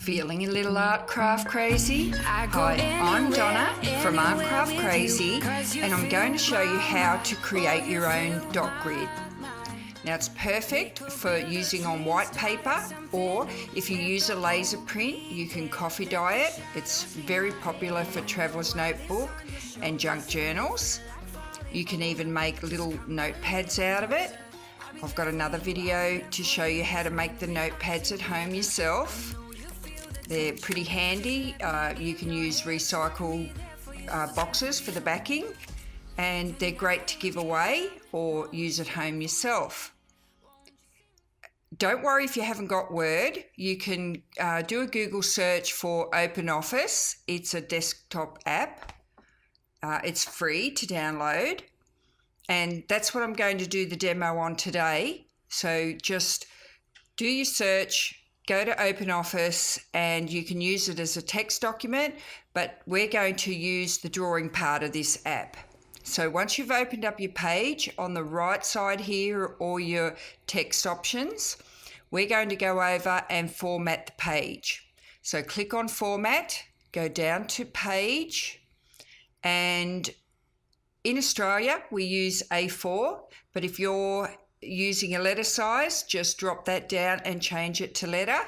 Feeling a little art craft crazy? Hi, I'm Donna from Art Craft Crazy, and I'm going to show you how to create your own dot grid. Now it's perfect for using on white paper, or if you use a laser print you can coffee dye it. It's very popular for Traveller's Notebook and junk journals. You can even make little notepads out of it. I've got another video to show you how to make the notepads at home yourself. They're pretty handy. You can use recycle boxes for the backing, and they're great to give away or use at home yourself. Don't worry if you haven't got Word. You can do a Google search for OpenOffice. It's a desktop app. It's free to download, and that's what I'm going to do the demo on today. So just do your search, go to OpenOffice, and you can use it as a text document, but we're going to use the drawing part of this app. So once you've opened up your page, on the right side here are all your text options. We're going to go over and format the page. So click on Format, go down to Page, and in Australia we use A4, but if you're using a letter size, just drop that down and change it to letter.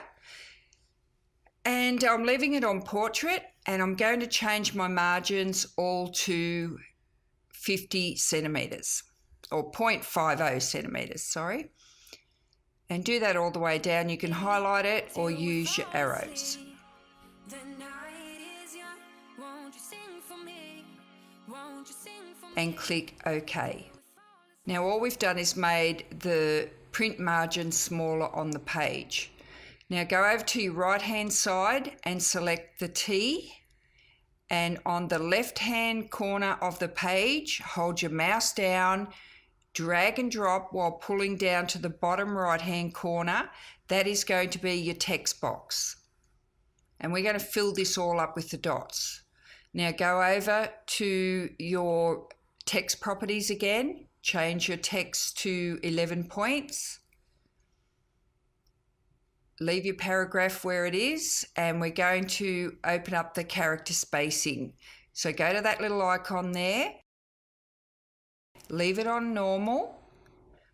And I'm leaving it on portrait, and I'm going to change my margins all to 50 centimeters, or 0.50 centimeters, sorry. And do that all the way down. You can highlight it or use your arrows. And click OK. Now all we've done is made the print margin smaller on the page. Now go over to your right hand side and select the T, and on the left hand corner of the page hold your mouse down, drag and drop while pulling down to the bottom right hand corner. That is going to be your text box, and we're going to fill this all up with the dots. Now go over to your text properties again. Change your text to 11 points. Leave your paragraph where it is, and we're going to open up the character spacing. So go to that little icon there, leave it on normal,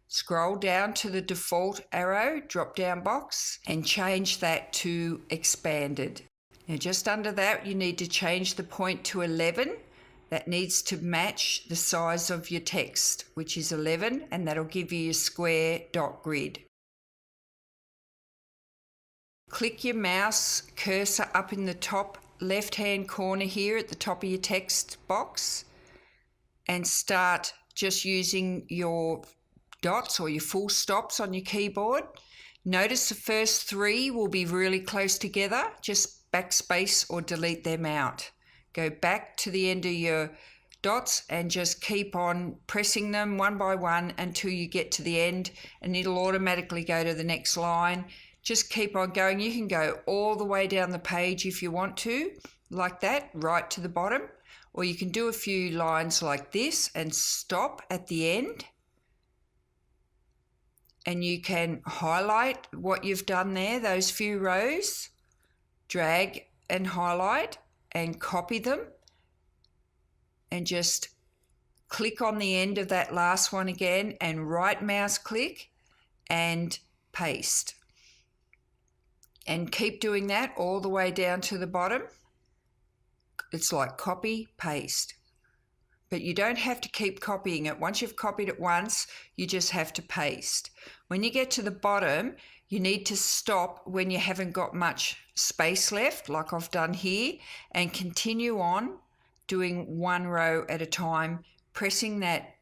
scroll down to the default arrow drop down box and change that to expanded. Now just under that you need to change the point to 11. That needs to match the size of your text, which is 11, and that'll give you your square dot grid. Click your mouse cursor up in the top left-hand corner here at the top of your text box and start just using your dots or your full stops on your keyboard. Notice the first three will be really close together. Just backspace or delete them out. Go back to the end of your dots and just keep on pressing them one by one until you get to the end, and it'll automatically go to the next line. Just keep on going. You can go all the way down the page if you want to, like that, right to the bottom, or you can do a few lines like this and stop at the end. And you can highlight what you've done there, those few rows, drag and highlight, and copy them, and just click on the end of that last one again and right mouse click and paste. And keep doing that all the way down to the bottom. It's like copy, paste. But you don't have to keep copying it. Once you've copied it once, you just have to paste. When you get to the bottom, you need to stop when you haven't got much space left, like I've done here, and continue on doing one row at a time, pressing that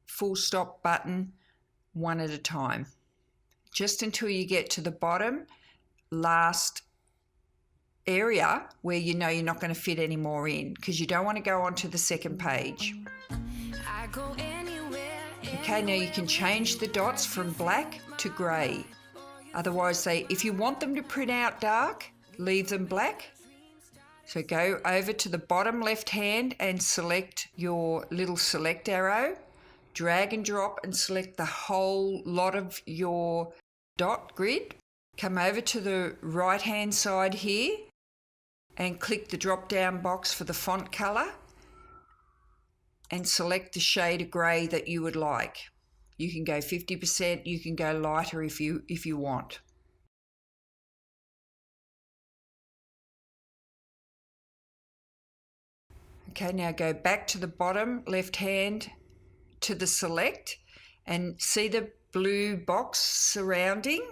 full stop button one at a time, just until you get to the bottom last area where you know you're not going to fit any more in, because you don't want to go on to the second page. Okay, now you can change the dots from black to grey. Otherwise, if you want them to print out dark, leave them black. So go over to the bottom left hand and select your little select arrow, drag and drop and select the whole lot of your dot grid. Come over to the right hand side here and click the drop down box for the font color and select the shade of grey that you would like. You can go 50%, you can go lighter if you want. Okay, now go back to the bottom left hand to the select and see the blue box surrounding,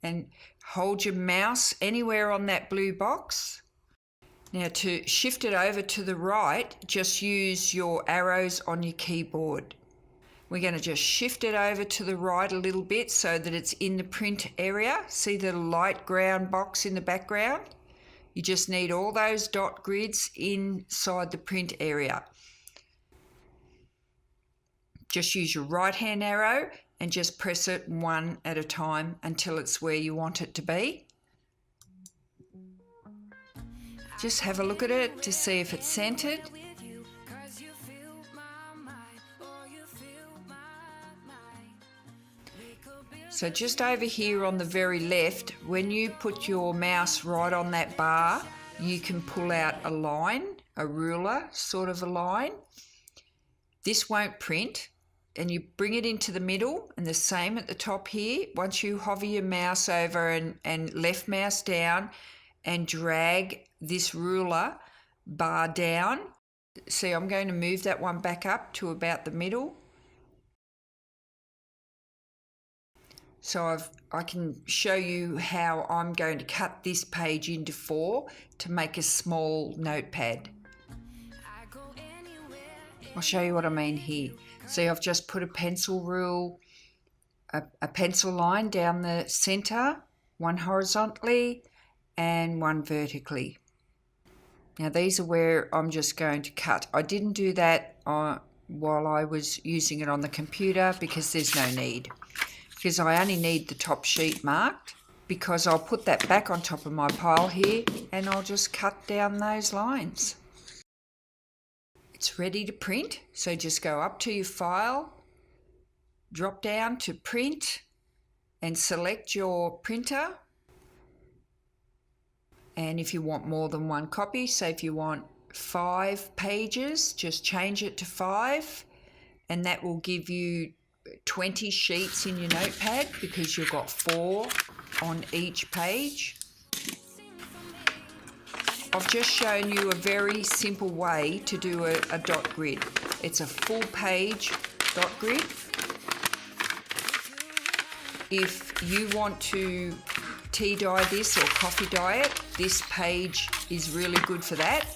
and hold your mouse anywhere on that blue box. Now to shift it over to the right, just use your arrows on your keyboard. We're going to just shift it over to the right a little bit so that it's in the print area. See the light brown box in the background? You just need all those dot grids inside the print area. Just use your right hand arrow and just press it one at a time until it's where you want it to be. Just have a look at it to see if it's centered. So just over here on the very left, when you put your mouse right on that bar, you can pull out a line, a ruler, sort of a line. This won't print, and you bring it into the middle, and the same at the top here. Once you hover your mouse over and left mouse down and drag this ruler bar down. See, I'm going to move that one back up to about the middle. So I can show you how I'm going to cut this page into 4 to make a small notepad. I'll show you what I mean here. See, I've just put a pencil rule, a pencil line down the center, one horizontally and one vertically. Now these are where I'm just going to cut. I didn't do that while I was using it on the computer because there's no need. Because I only need the top sheet marked, because I'll put that back on top of my pile here and I'll just cut down those lines. It's ready to print, so just go up to your file, drop down to print and select your printer. And if you want more than one copy, say if you want 5 pages, just change it to 5, and that will give you 20 sheets in your notepad because you've got 4 on each page. I've just shown you a very simple way to do a dot grid. It's a full page dot grid. If you want to tea dye this or coffee dye it, this page is really good for that.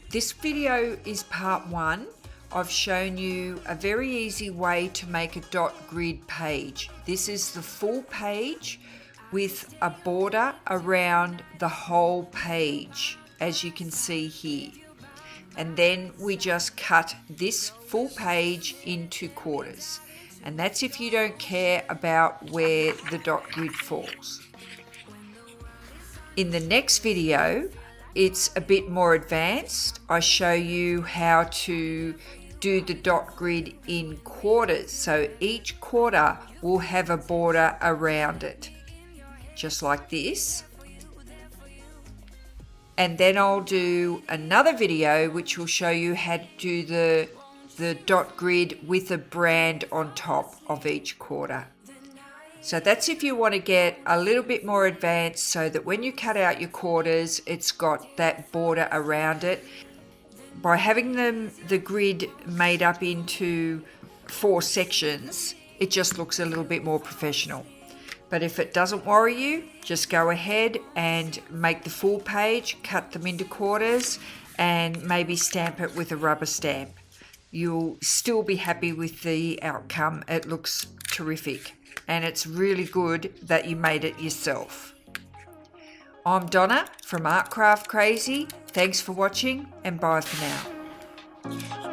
This video is part 1. I've shown you a very easy way to make a dot grid page. This is the full page with a border around the whole page, as you can see here. And then we just cut this full page into quarters. And that's if you don't care about where the dot grid falls. In the next video, it's a bit more advanced. I show you how to do the dot grid in quarters. So each quarter will have a border around it, just like this. And then I'll do another video which will show you how to do the dot grid with a brand on top of each quarter. So that's if you want to get a little bit more advanced so that when you cut out your quarters, it's got that border around it. By having the grid made up into 4 sections, it just looks a little bit more professional. But if it doesn't worry you, just go ahead and make the full page, cut them into quarters, and maybe stamp it with a rubber stamp. You'll still be happy with the outcome. It looks terrific, and it's really good that you made it yourself. I'm Donna from Artcraft Crazy. Thanks for watching, and bye for now.